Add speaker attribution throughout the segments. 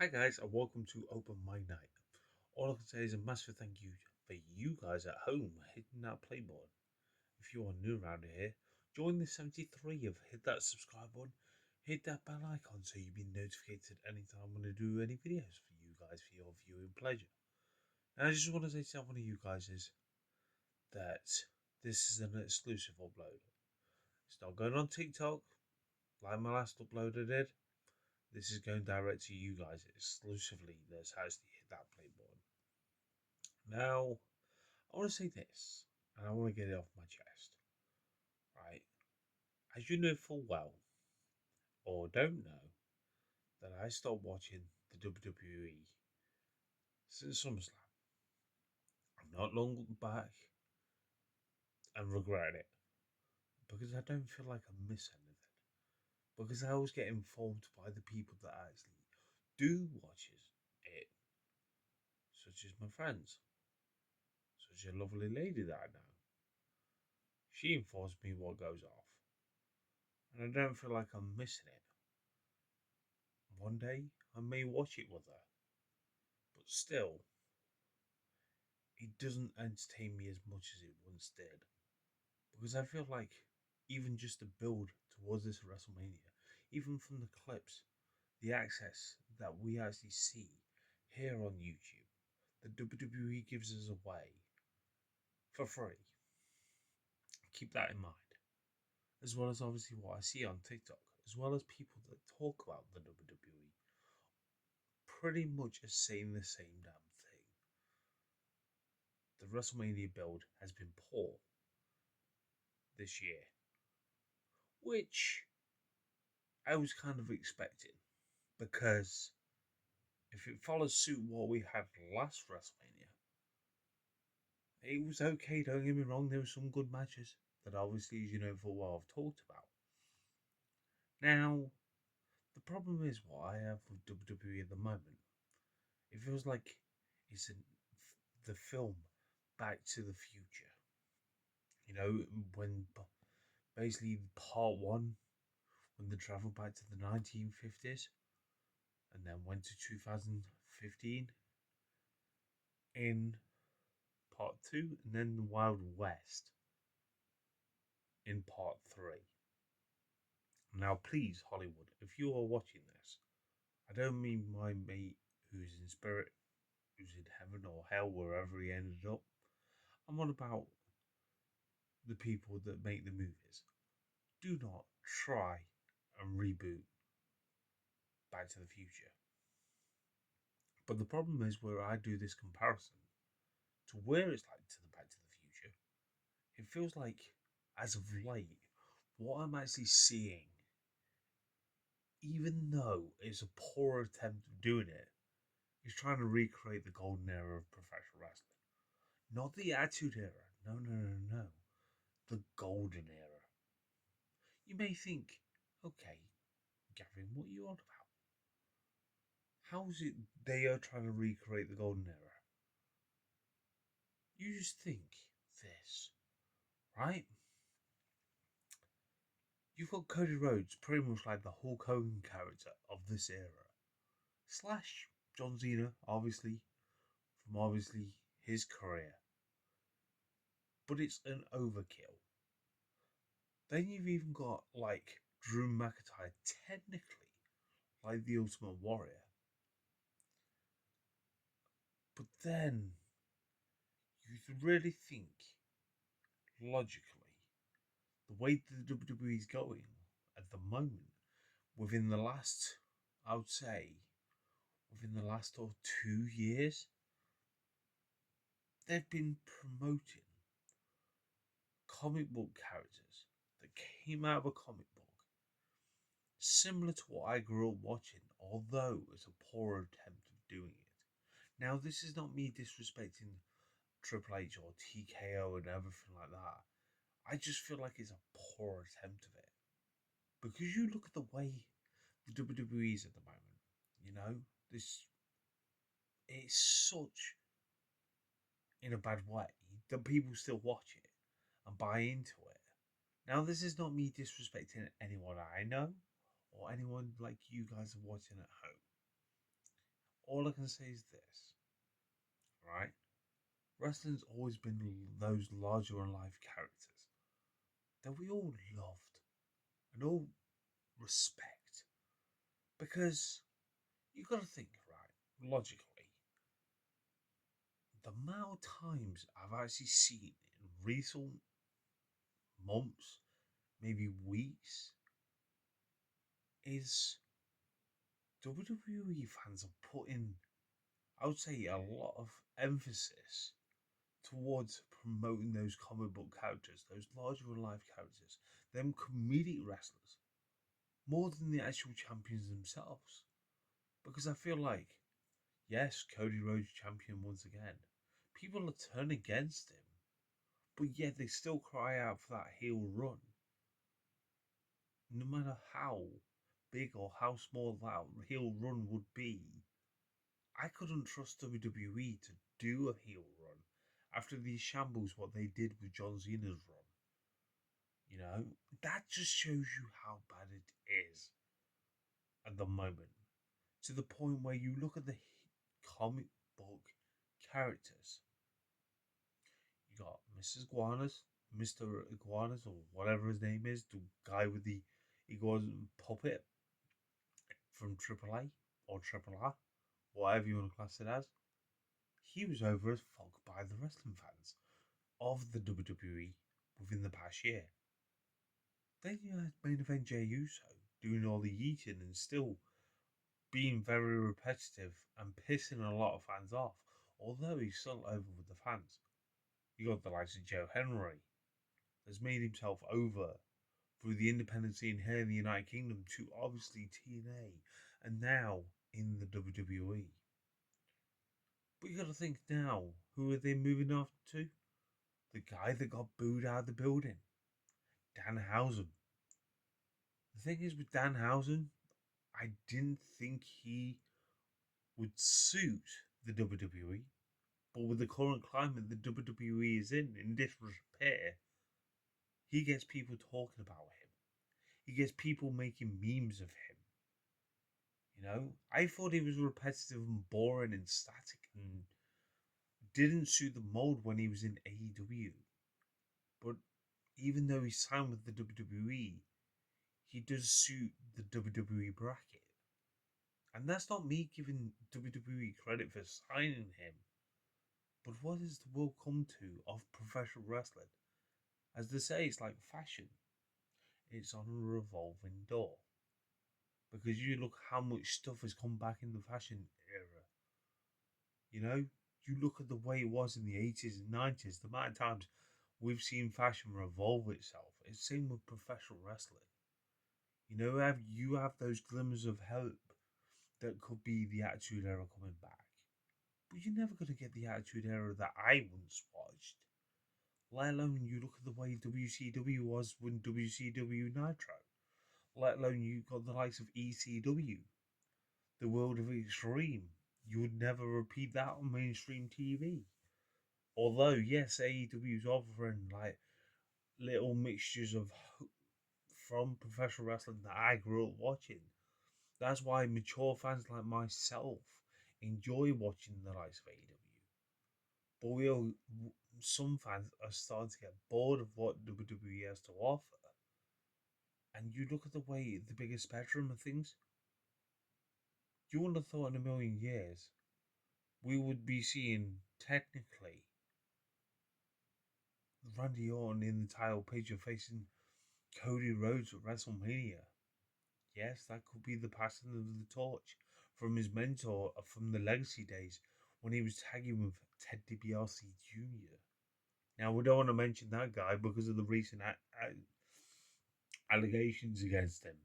Speaker 1: Hi guys, and welcome to Open My Night. All I can say is a massive thank you for you guys at home hitting that play button. If you are new around here, join the 73 of hit that subscribe button, hit that bell icon so you'll be notified anytime I'm going to do any videos for you guys for your viewing pleasure. And I just want to say to one of you guys is that this is an exclusive upload. It's not going on TikTok like my last upload I did. This is going direct to you guys exclusively. That's how to hit that play button. Now, I want to say this, and I want to get it off my chest, right? As you know full well, or don't know, that I stopped watching the WWE since SummerSlam. I'm not long back and regret it because I don't feel like I miss anything. Because I always get informed by the people that actually do watches it, such as my friends, such as a lovely lady that I know. She informs me what goes off, and I don't feel like I'm missing it. One day I may watch it with her, but still, it doesn't entertain me as much as it once did. Because I feel like even just the build towards this WrestleMania, even from the clips, the access that we actually see here on YouTube, the WWE gives us away for free. Keep that in mind. As well as obviously what I see on TikTok, as well as people that talk about the WWE, pretty much are saying the same damn thing. The WrestleMania build has been poor this year, which I was kind of expecting because if it follows suit what we had last WrestleMania, it was okay. Don't get me wrong, there were some good matches that obviously, as you know, for a while I've talked about. Now, the problem is what I have with WWE at the moment. It feels like it's the film Back to the Future. You know, when basically part one, when they travel back to the 1950s and then went to 2015 in part two, and then the Wild West in part three. Now, please, Hollywood, if you are watching this, I don't mean my mate who's in spirit, who's in heaven or hell, wherever he ended up. I'm on about the people that make the movies. Do not try and reboot Back to the Future. But the problem is where I do this comparison to where it's like to the Back to the Future, it feels like, as of late, what I'm actually seeing, even though it's a poor attempt of doing it, is trying to recreate the golden era of professional wrestling. Not the Attitude Era. No, no, no, no. The golden era. You may think, okay, Gavin, what are you on about? How is it they are trying to recreate the golden era? You just think this, right? You've got Cody Rhodes, pretty much like the Hulk Hogan character of this era. Slash John Cena, obviously, from obviously his career. But it's an overkill. Then you've even got like Drew McIntyre, technically like the Ultimate Warrior. But then you really think logically the way the WWE is going at the moment, within the last, I would say, within the last 2 years, they've been promoting comic book characters that came out of a comic book, similar to what I grew up watching, although it's a poor attempt of doing it. Now, this is not me disrespecting Triple H or TKO and everything like that. I just feel like it's a poor attempt of it. Because you look at the way the WWE is at the moment, you know, this it's such in a bad way that people still watch it and buy into it. Now, this is not me disrespecting anyone I know or anyone like you guys are watching at home. All I can say is this, right? Wrestling's always been those larger than life characters that we all loved and all respect. Because you gotta think, right, logically, the amount of times I've actually seen in recent months, maybe weeks, is WWE fans are putting, I would say, a lot of emphasis towards promoting those comic book characters, those larger than life characters, them comedic wrestlers, more than the actual champions themselves. Because I feel like, yes, Cody Rhodes champion once again. People are turning against him, but yet they still cry out for that heel run. No matter how big or how small that heel run would be, I couldn't trust WWE to do a heel run after these shambles what they did with John Cena's run. You know, that just shows you how bad it is at the moment. To the point where you look at the comic book characters. You got Mrs. Iguanas, Mr. Iguanas, or whatever his name is, the guy with the iguana puppet from AAA or Triple R, whatever you want to class it as. He was over as fuck by the wrestling fans of the WWE within the past year. Then you had main event Jey Uso doing all the eating and still being very repetitive and pissing a lot of fans off, although he's still over with the fans. You got the likes of Joe Henry, has made himself over through the independent scene here in the United Kingdom to obviously TNA and now in the WWE. But you got to think now, who are they moving off to? The guy that got booed out of the building, Danhausen. The thing is with Danhausen, I didn't think he would suit the WWE, but with the current climate the WWE is in disrepair, he gets people talking about him. He gets people making memes of him. You know, I thought he was repetitive and boring and static and didn't suit the mold when he was in AEW. But even though he signed with the WWE, he does suit the WWE bracket. And that's not me giving WWE credit for signing him. But what has the world come to of professional wrestling? As they say, it's like fashion. It's on a revolving door. Because you look how much stuff has come back in the fashion era. You know, you look at the way it was in the 80s and 90s, the amount of times we've seen fashion revolve itself. It's the same with professional wrestling. You know, you have those glimmers of hope that could be the Attitude Era coming back. But you're never going to get the Attitude Era that I once watched. Let alone you look at the way WCW was when WCW Nitro. Let alone you got the likes of ECW, the World of Extreme. You would never repeat that on mainstream TV. Although, yes, AEW is offering like little mixtures of from professional wrestling that I grew up watching. That's why mature fans like myself enjoy watching the likes of AEW. But some fans are starting to get bored of what WWE has to offer. And you look at the way the bigger spectrum of things, you wouldn't have thought in a million years we would be seeing technically Randy Orton in the title picture facing Cody Rhodes at WrestleMania. Yes, that could be the passing of the torch from his mentor from the Legacy days when he was tagging with Ted DiBiase Jr. Now, we don't want to mention that guy because of the recent allegations against him,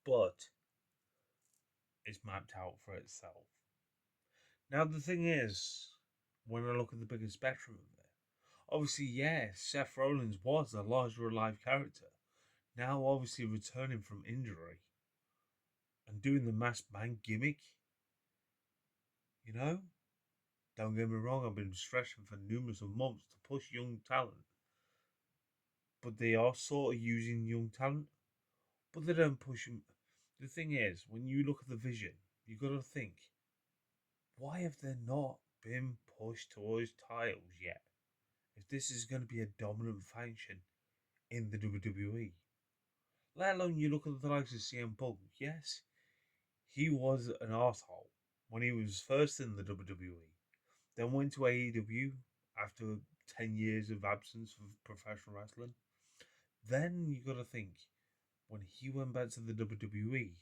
Speaker 1: but it's mapped out for itself. Now, the thing is, when I look at the bigger spectrum of it, obviously, yes, Seth Rollins was a larger alive character. Now, obviously, returning from injury and doing the masked man gimmick, you know? Don't get me wrong, I've been stressing for numerous of months to push young talent. But they are sort of using young talent, but they don't push them. The thing is, when you look at the vision, you got to think why have they not been pushed towards titles yet? If this is going to be a dominant faction in the WWE, let alone you look at the likes of CM Punk. Yes, he was an arsehole when he was first in the WWE, then went to AEW after 10 years of absence of professional wrestling. Then you got to think when he went back to the WWE,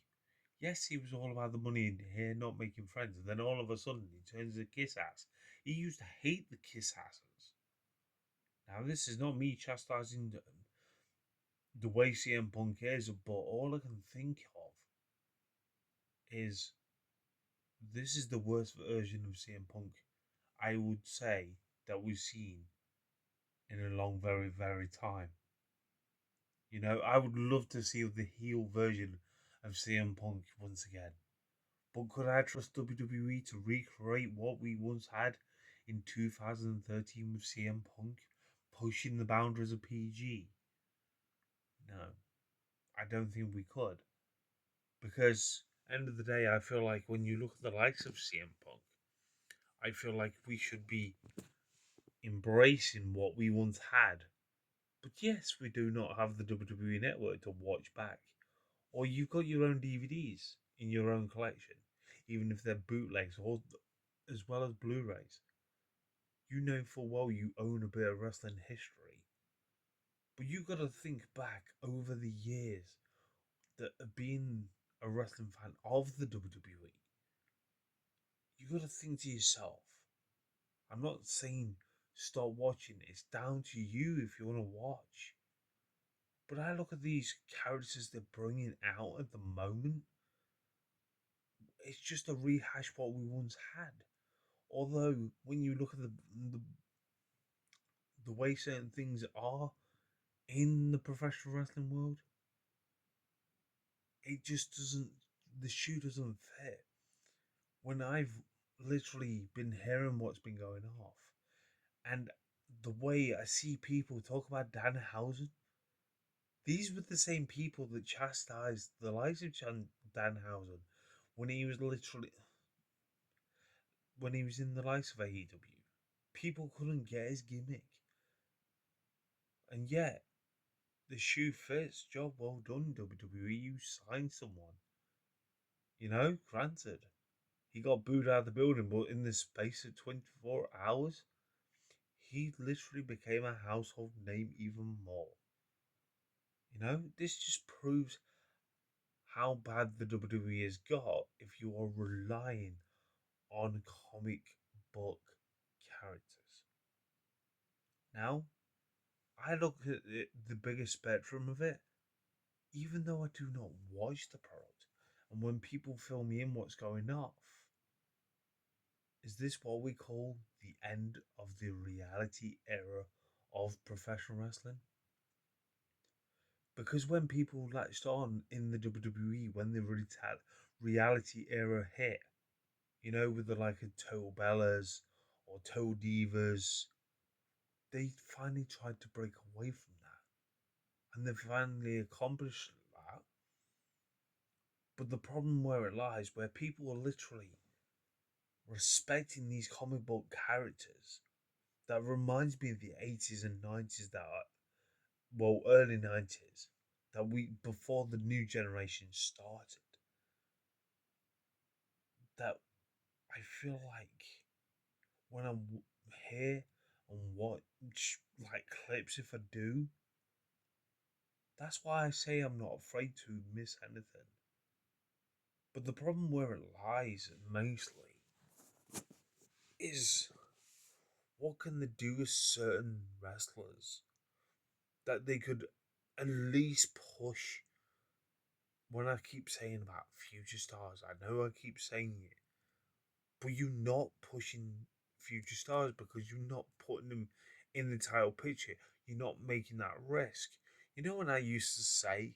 Speaker 1: yes, he was all about the money in here, not making friends. And then all of a sudden, he turns a kiss ass. He used to hate the kiss asses. Now, this is not me chastising the way CM Punk is, but all I can think of is this is the worst version of CM Punk I would say that we've seen in a long, very, very time. You know, I would love to see the heel version of CM Punk once again. But could I trust WWE to recreate what we once had in 2013 with CM Punk pushing the boundaries of PG? No, I don't think we could. Because, end of the day, I feel like when you look at the likes of CM Punk, I feel like we should be embracing what we once had. But yes, we do not have the WWE network to watch back. Or you've got your own DVDs in your own collection, even if they're bootlegs or as well as Blu-rays. You know full well you own a bit of wrestling history. But you got to think back over the years that have been a wrestling fan of the WWE. You got to think to yourself, I'm not saying stop watching, it's down to you if you want to watch. But I look at these characters they're bringing out at the moment, it's just a rehash what we once had. Although, when you look at the way certain things are in the professional wrestling world, it just doesn't, the shoe doesn't fit. When I've literally been hearing what's been going off, and the way I see people talk about Danhausen, these were the same people that chastised the likes of Danhausen when he was literally when he was in the likes of AEW. People couldn't get his gimmick, and yet the shoe fits. Job well done, WWE. You signed someone. You know, granted, he got booed out of the building, but in the space of 24 hours, he literally became a household name even more. You know, this just proves how bad the WWE has got if you are relying on comic book characters. Now, I look at the bigger spectrum of it, even though I do not watch the product, and when people fill me in what's going off, is this what we call the end of the reality era of professional wrestling? Because when people latched on in the WWE, when the reality era hit, you know, with the like of Total Bellas or Total Divas, they finally tried to break away from that. And they finally accomplished that. But the problem where it lies, where people are literally respecting these comic book characters, that reminds me of the 80s and 90s that are, well, early 90s, that we, before the new generation started, that I feel like when I'm here and watch like clips, if I do, that's why I say I'm not afraid to miss anything. But the problem where it lies mostly is what can they do with certain wrestlers that they could at least push. When I keep saying about future stars, I know I keep saying it, but you're not pushing future stars because you're not putting them in the title picture. You're not making that risk. You know when I used to say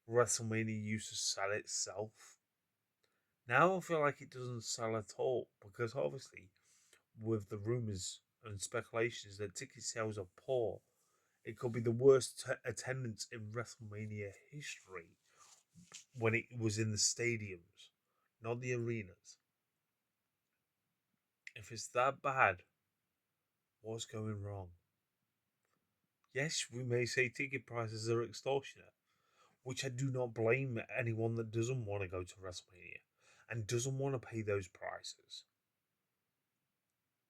Speaker 1: WrestleMania used to sell itself? Now I feel like it doesn't sell at all because obviously with the rumours and speculations that ticket sales are poor, it could be the worst attendance in WrestleMania history when it was in the stadiums, not the arenas. If it's that bad, what's going wrong? Yes, we may say ticket prices are extortionate, which I do not blame anyone that doesn't want to go to WrestleMania and doesn't want to pay those prices.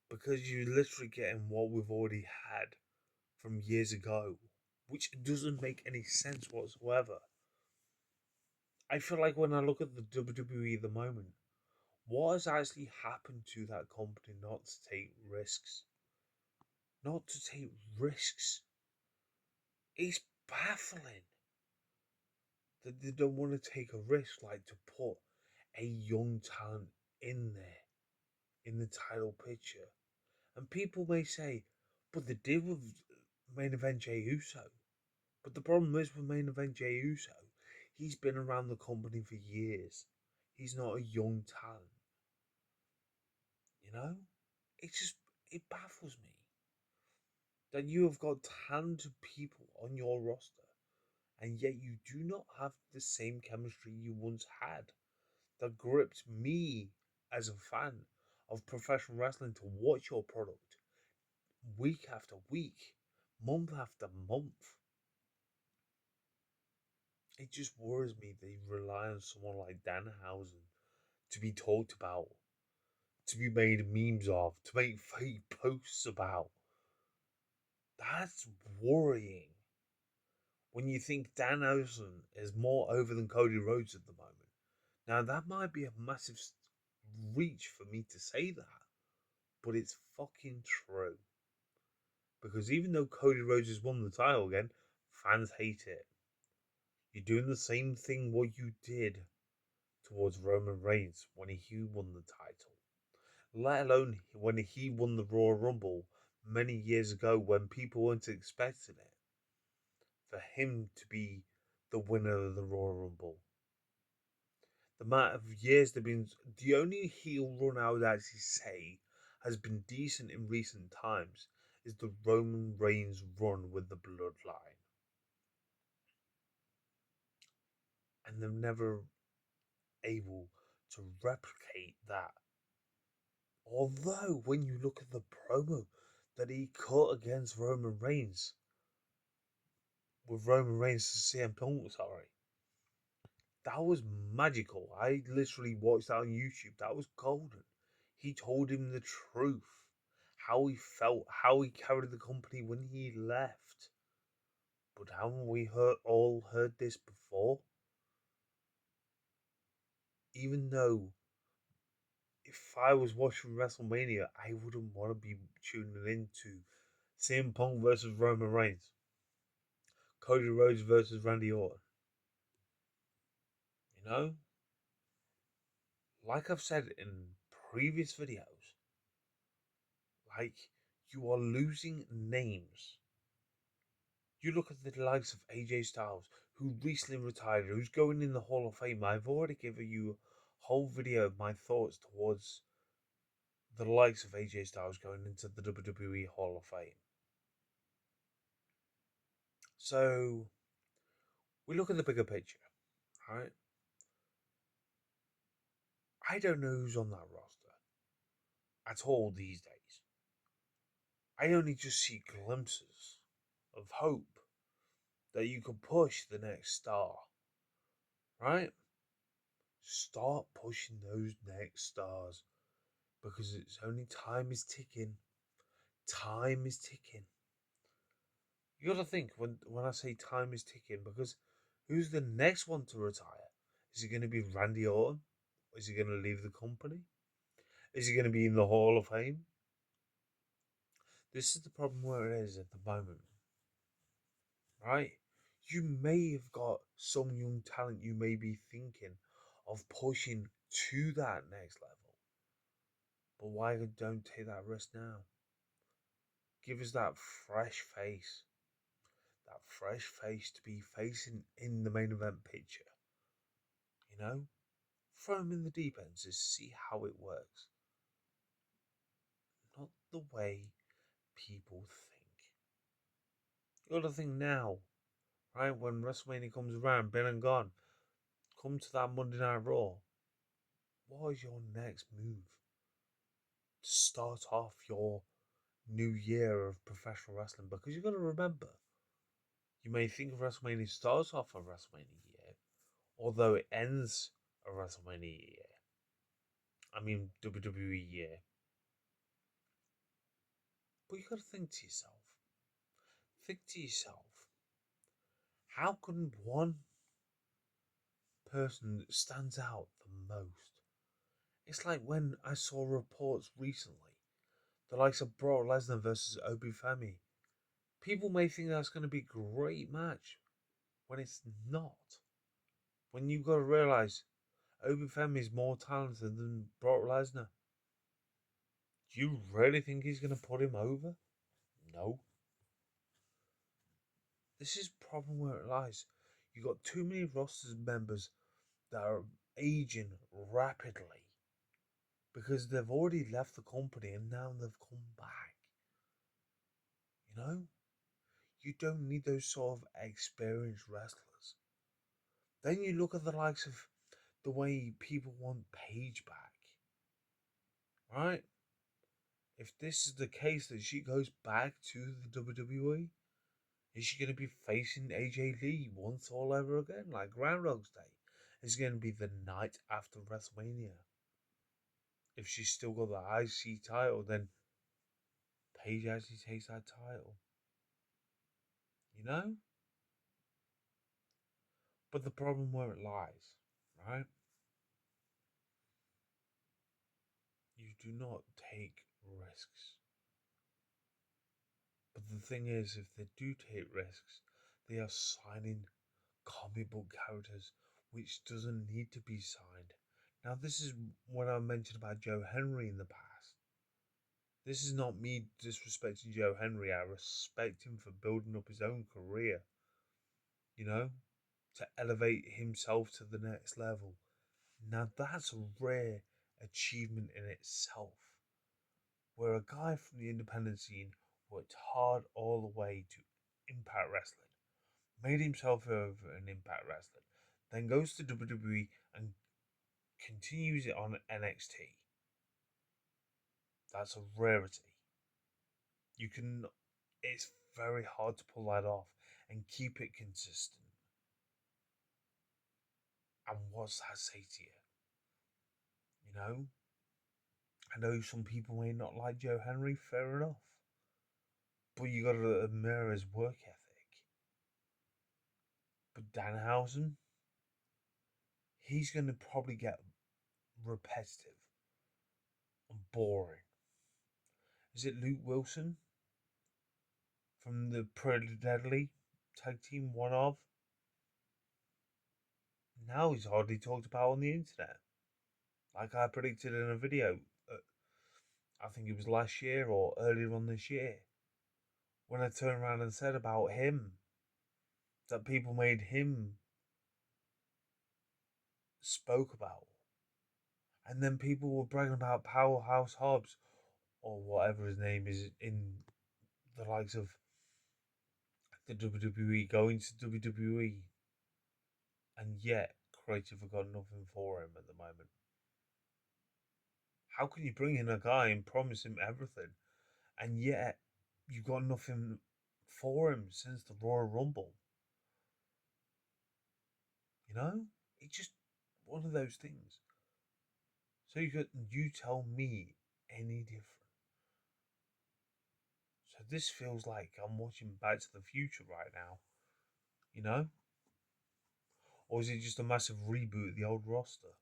Speaker 1: Because you're literally getting what we've already had from years ago, which doesn't make any sense whatsoever. I feel like when I look at the WWE at the moment, what has actually happened to that company not to take risks? Not to take risks. It's baffling that they don't want to take a risk like to put a young talent in there in the title picture. And people may say, but they did with main event Jey Uso. But the problem is with main event Jey Uso, he's been around the company for years. He's not a young talent. You know? It baffles me that you have got talented people on your roster and yet you do not have the same chemistry you once had that gripped me as a fan of professional wrestling to watch your product week after week, month after month. It just worries me that you rely on someone like Danhausen to be talked about, to be made memes of, to make fake posts about. That's worrying. When you think Danhausen is more over than Cody Rhodes at the moment. Now, that might be a massive reach for me to say that, but it's fucking true. Because even though Cody Rhodes has won the title again, fans hate it. You're doing the same thing what you did towards Roman Reigns when he won the title. Let alone when he won the Royal Rumble many years ago when people weren't expecting it. For him to be the winner of the Royal Rumble. The amount of years they've been. The only heel run I would actually say has been decent in recent times is the Roman Reigns run with the Bloodline. And they're never able to replicate that. Although, when you look at the promo that he cut against Roman Reigns, with Roman Reigns to CM Punk, sorry, that was magical. I literally watched that on YouTube. That was golden. He told him the truth, how he felt, how he carried the company when he left. But haven't we all heard this before? Even though if I was watching WrestleMania, I wouldn't want to be tuning into CM Punk versus Roman Reigns, Cody Rhodes versus Randy Orton. You know, like I've said in previous videos, like you are losing names. You look at the likes of AJ Styles, who recently retired, who's going in the Hall of Fame. I've already given you a whole video of my thoughts towards the likes of AJ Styles going into the WWE Hall of Fame. So we look at the bigger picture, right? I don't know who's on that roster at all these days. I only just see glimpses of hope that you can push the next star, right? Start pushing those next stars because it's only time is ticking. Time is ticking. You got to think when I say time is ticking because who's the next one to retire? Is it going to be Randy Orton? Is he going to leave the company? Is he going to be in the Hall of Fame? This is the problem where it is at the moment, right? You may have got some young talent you may be thinking of pushing to that next level. But why don't take that risk now? Give us that fresh face. That fresh face to be facing in the main event picture. You know? Throw him in the deep end to see how it works. Not the way people think. You gotta think now, right? When WrestleMania comes around, been and gone, come to that Monday Night Raw. What is your next move start off your new year of professional wrestling, because you've got to remember, you may think of WrestleMania starts off a WrestleMania year, although it ends a WrestleMania year. I mean, WWE year. But you've got to think to yourself, how can one person that stands out the most? It's like when I saw reports recently, the likes of Brock Lesnar versus Obi Femi. People may think that's going to be a great match when it's not. When you've got to realize Obi Femi is more talented than Brock Lesnar. Do you really think he's going to put him over? No. This is the problem where it lies. You've got too many roster members that are aging rapidly because they've already left the company and now they've come back. You know? You don't need those sort of experienced wrestlers. Then you look at the likes of the way people want Paige back. Right? If this is the case that she goes back to the WWE, is she going to be facing AJ Lee once all over again, like Groundhog's Day? Is it going to be the night after WrestleMania? If she's still got the IC title, then Paige actually takes that title. You know? But the problem where it lies, right? You do not take risks. But the thing is, if they do take risks, they are signing comic book characters which doesn't need to be signed. Now, this is when I mentioned about Joe Henry in the past. This is not me disrespecting Joe Henry. I respect him for building up his own career, you know, to elevate himself to the next level. Now, that's a rare achievement in itself, where a guy from the independent scene worked hard all the way to Impact Wrestling, made himself over in Impact Wrestling, then goes to WWE and continues it on NXT. That's a rarity. You can, it's very hard to pull that off and keep it consistent. And what's that say to you? You know? I know some people may not like Joe Henry, fair enough. But you gotta admire his work ethic. But Danhausen, he's gonna probably get repetitive and boring. Is it Luke Wilson from the Pretty Deadly tag team, one of? Now he's hardly talked about on the internet. Like I predicted in a video, I think it was last year or earlier on this year, when I turned around and said about him that people made him spoke about. And then people were bragging about Powerhouse Hobbs or whatever his name is in the likes of the WWE going to WWE. And yet, creative have got nothing for him at the moment. How can you bring in a guy and promise him everything, and yet you've got nothing for him since the Royal Rumble? You know, it's just one of those things. So you tell me any different. So this feels like I'm watching Back to the Future right now, you know? Or is it just a massive reboot of the old roster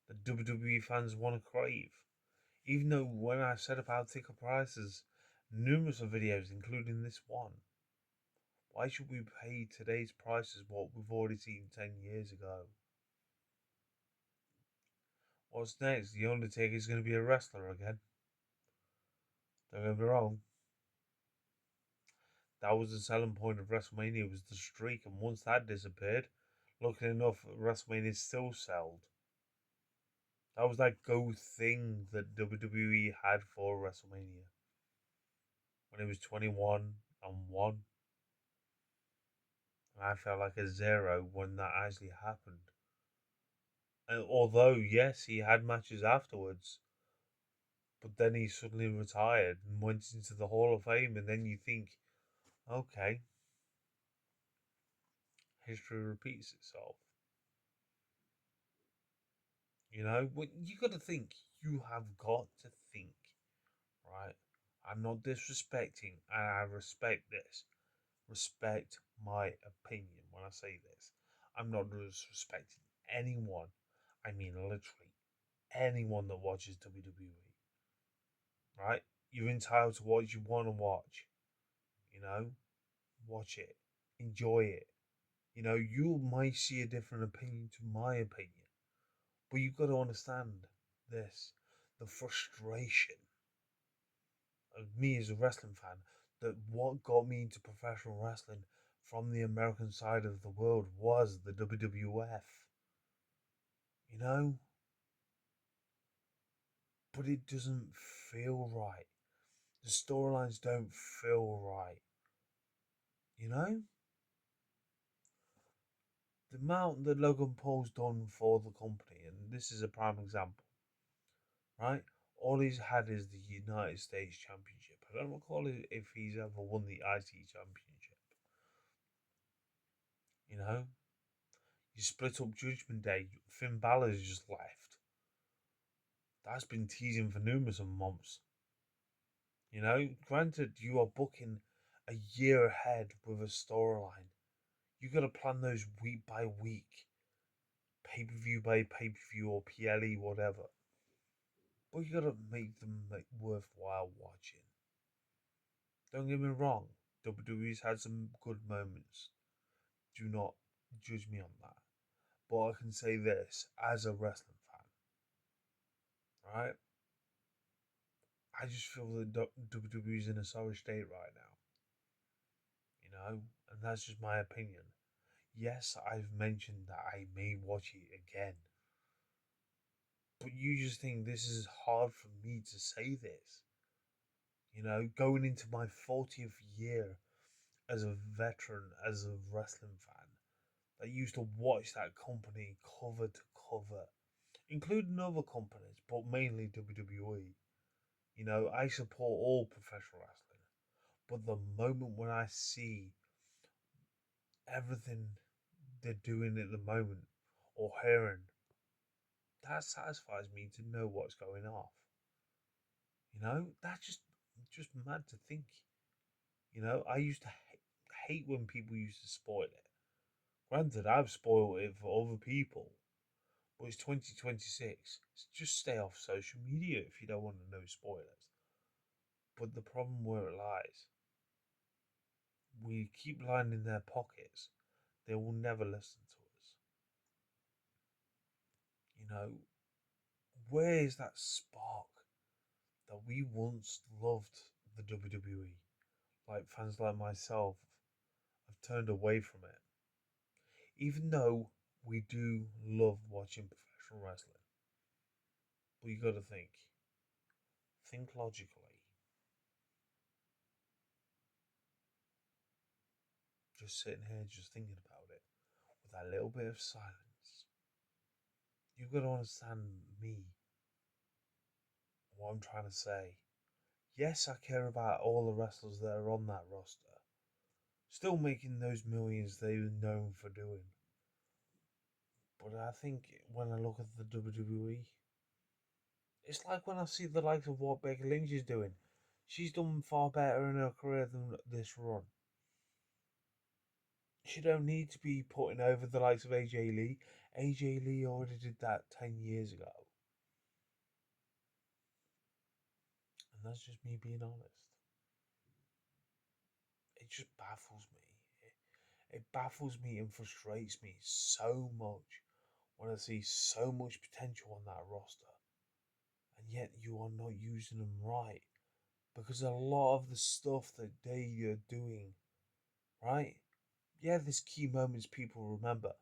Speaker 1: that WWE fans want to crave? Even though when I said about ticket prices, numerous of videos, including this one, why should we pay today's prices what we've already seen 10 years ago? What's next? The Undertaker is going to be a wrestler again. Don't get me wrong. That was the selling point of WrestleMania, was the streak, and once that disappeared, luckily enough, WrestleMania still sold. That was that go thing that WWE had for WrestleMania. When it was 21 and 1. And I felt like a zero when that actually happened. And although, yes, he had matches afterwards, But then he suddenly retired and went into the Hall of Fame, and then you think, okay, history repeats itself. You know, you got to think. You have got to think, right? I'm not disrespecting, and I respect this. Respect my opinion when I say this. I'm not disrespecting anyone. I mean, literally anyone that watches WWE, right? You're entitled to what you want to watch. You know, watch it, enjoy it. You know, you might see a different opinion to my opinion, but you've got to understand this: the frustration of me as a wrestling fan, that what got me into professional wrestling from the American side of the world was the WWF. You know, but it doesn't feel right. The storylines don't feel right. You know, the amount that Logan Paul's done for the company, and this is a prime example, right? All he's had is the United States Championship. I don't recall if he's ever won the IC Championship. You know, you split up Judgment Day. Finn Balor's just left. That's been teasing for numerous months. You know, granted, you are booking a year ahead with a storyline. You got to plan those week by week, pay per view by pay per view or PLE, whatever. But you got to make them worthwhile watching. Don't get me wrong, WWE's had some good moments. Do not judge me on that. But I can say this as a wrestling fan, right? I just feel that WWE's in a sorry state right now, you know, and that's just my opinion. Yes, I've mentioned that I may watch it again, but you just think this is hard for me to say this. You know, going into my 40th year as a veteran, as a wrestling fan, that used to watch that company cover to cover, including other companies, but mainly WWE. You know, I support all professional wrestling, but the moment when I see everything they're doing at the moment or hearing, that satisfies me to know what's going off. You know, that's just mad to think. You know, I used to hate when people used to spoil it. Granted, I've spoiled it for other people, but it's 2026. So just stay off social media if you don't want to know spoilers. But the problem where it lies, we keep lying in their pockets. They will never listen to us. You know, where is that spark that we once loved the WWE? Like fans like myself have turned away from it. Even though we do love watching professional wrestling. But you gotta think logically. Just sitting here, just thinking about it, with that little bit of silence. You gotta understand me, what I'm trying to say. Yes, I care about all the wrestlers that are on that roster, still making those millions they were known for doing. But I think when I look at the WWE, it's like when I see the likes of what Becky Lynch is doing. She's done far better in her career than this run. She don't need to be putting over the likes of AJ Lee. AJ Lee already did that 10 years ago. And that's just me being honest. It just baffles me. It baffles me and frustrates me so much when I see so much potential on that roster. And yet you are not using them right. Because a lot of the stuff that they are doing, right? Yeah, there's key moments people remember.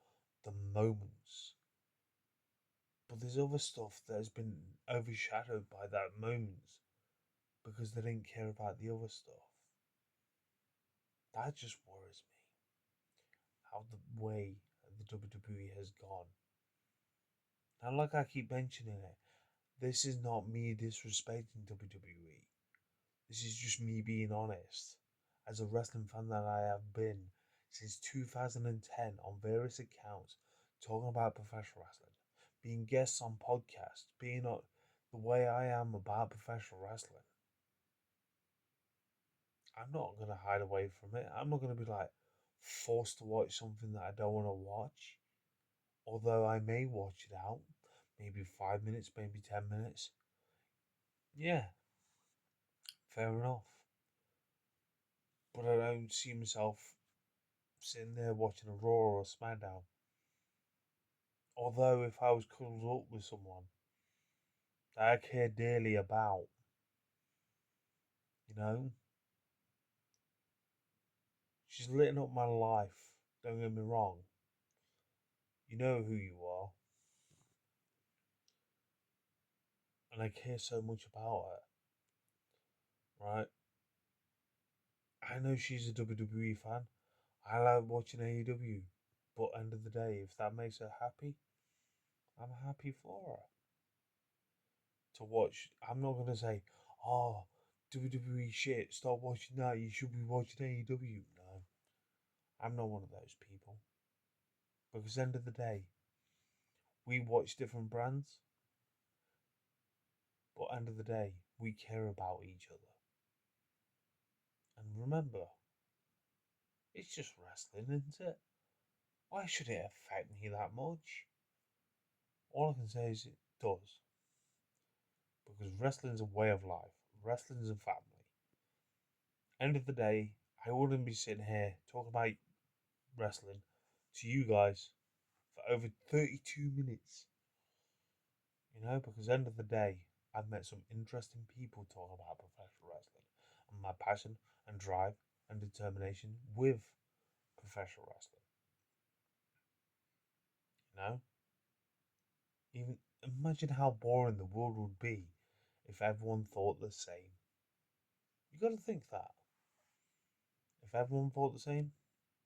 Speaker 1: The moments. But there's other stuff that has been overshadowed by that moments because they didn't care about the other stuff. That just worries me. How the way the WWE has gone. And like I keep mentioning it, This is not me disrespecting WWE. This is just me being honest. As a wrestling fan that I have been since 2010 on various accounts, talking about professional wrestling, being guests on podcasts, being the way I am about professional wrestling. I'm not going to hide away from it. I'm not going to be like forced to watch something that I don't want to watch. Although I may watch it out, maybe 5 minutes, maybe 10 minutes. Yeah, fair enough. But I don't see myself sitting there watching a Raw or a SmackDown. Although if I was cuddled up with someone that I care dearly about, you know, she's lit up my life. Don't get me wrong. You know who you are. And I care so much about her, right? I know she's a WWE fan. I like watching AEW. But end of the day, if that makes her happy, I'm happy for her. To watch, I'm not gonna say, oh, WWE shit, stop watching that, you should be watching AEW. No, I'm not one of those people. Because end of the day, we watch different brands, but end of the day, we care about each other. And remember, it's just wrestling, isn't it? Why should it affect me that much? All I can say is it does. Because wrestling's a way of life. Wrestling's a family. End of the day, I wouldn't be sitting here talking about wrestling to you guys for over 32 minutes. You know, because end of the day, I've met some interesting people talking about professional wrestling and my passion and drive and determination with professional wrestling. You know, even imagine how boring the world would be if everyone thought the same. You got to think that. If everyone thought the same,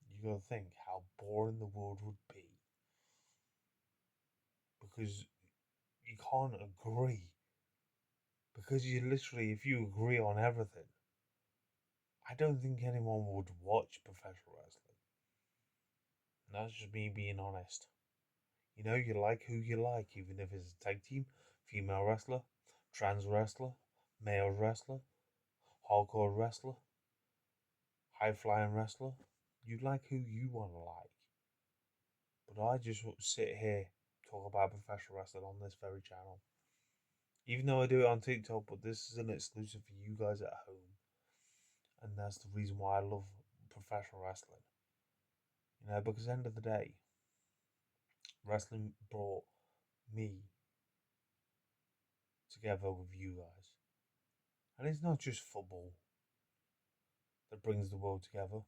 Speaker 1: you got to think how boring the world would be. Because you can't agree. Because you literally, if you agree on everything, I don't think anyone would watch professional wrestling. And that's just me being honest. You know, you like who you like, even if it's a tag team, female wrestler, trans wrestler, male wrestler, hardcore wrestler, high flying wrestler. You like who you want to like. But I just sit here, talk about professional wrestling on this very channel. Even though I do it on TikTok, but this is an exclusive for you guys at home. And that's the reason why I love professional wrestling. You know, because at the end of the day, wrestling brought me together with you guys. And it's not just football that brings the world together,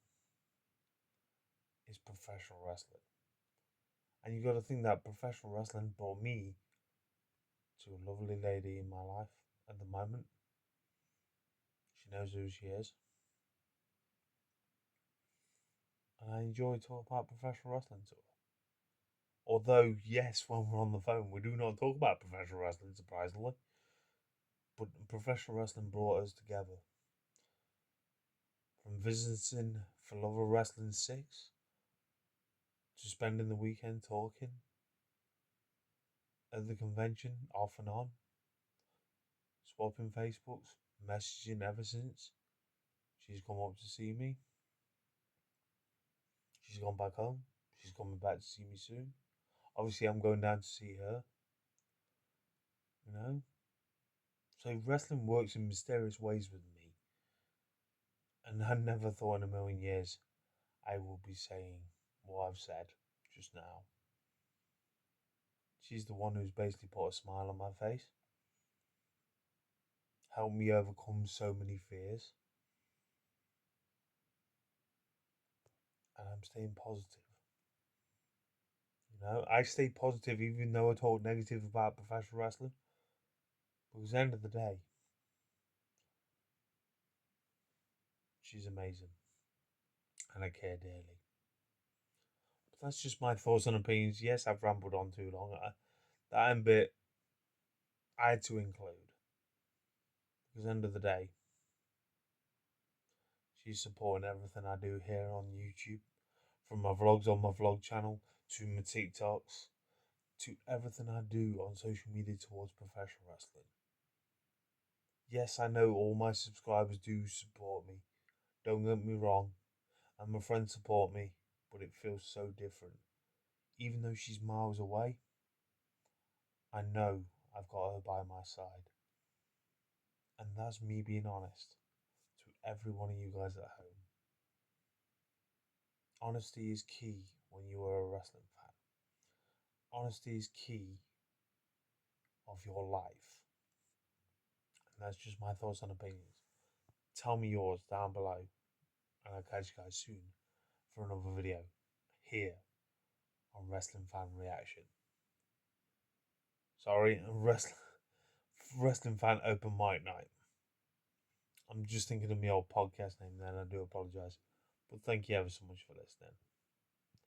Speaker 1: it's professional wrestling. And you got to think that professional wrestling brought me to a lovely lady in my life at the moment. She knows who she is. And I enjoy talking about professional wrestling to her. Although, yes, when we're on the phone, we do not talk about professional wrestling, surprisingly. But professional wrestling brought us together. From visiting for Love of Wrestling 6 to spending the weekend talking at the convention off and on, swapping Facebooks, messaging ever since. She's come up to see me. She's gone back home. She's coming back to see me soon. Obviously, I'm going down to see her. You know? So wrestling works in mysterious ways with me. And I never thought in a million years I will be saying what I've said just now. She's the one who's basically put a smile on my face. Helped me overcome so many fears. And I'm staying positive. You know, I stay positive even though I talk negative about professional wrestling. Because at the end of the day, she's amazing. And I care dearly. But that's just my thoughts and opinions. Yes, I've rambled on too long. That bit I had to include, because end of the day, she's supporting everything I do here on YouTube, from my vlogs on my vlog channel to my TikToks to everything I do on social media towards professional wrestling. Yes, I know all my subscribers do support me. Don't get me wrong, and my friends support me, but it feels so different. Even though she's miles away, I know I've got her by my side. And that's me being honest to every one of you guys at home. Honesty is key when you are a wrestling fan. Honesty is key of your life. And that's just my thoughts and opinions. Tell me yours down below, and I'll catch you guys soon for another video here on Wrestling Fan Reaction. Sorry, Wrestling Fan Open Mic Night. I'm just thinking of my old podcast name then, I do apologise. But thank you ever so much for listening.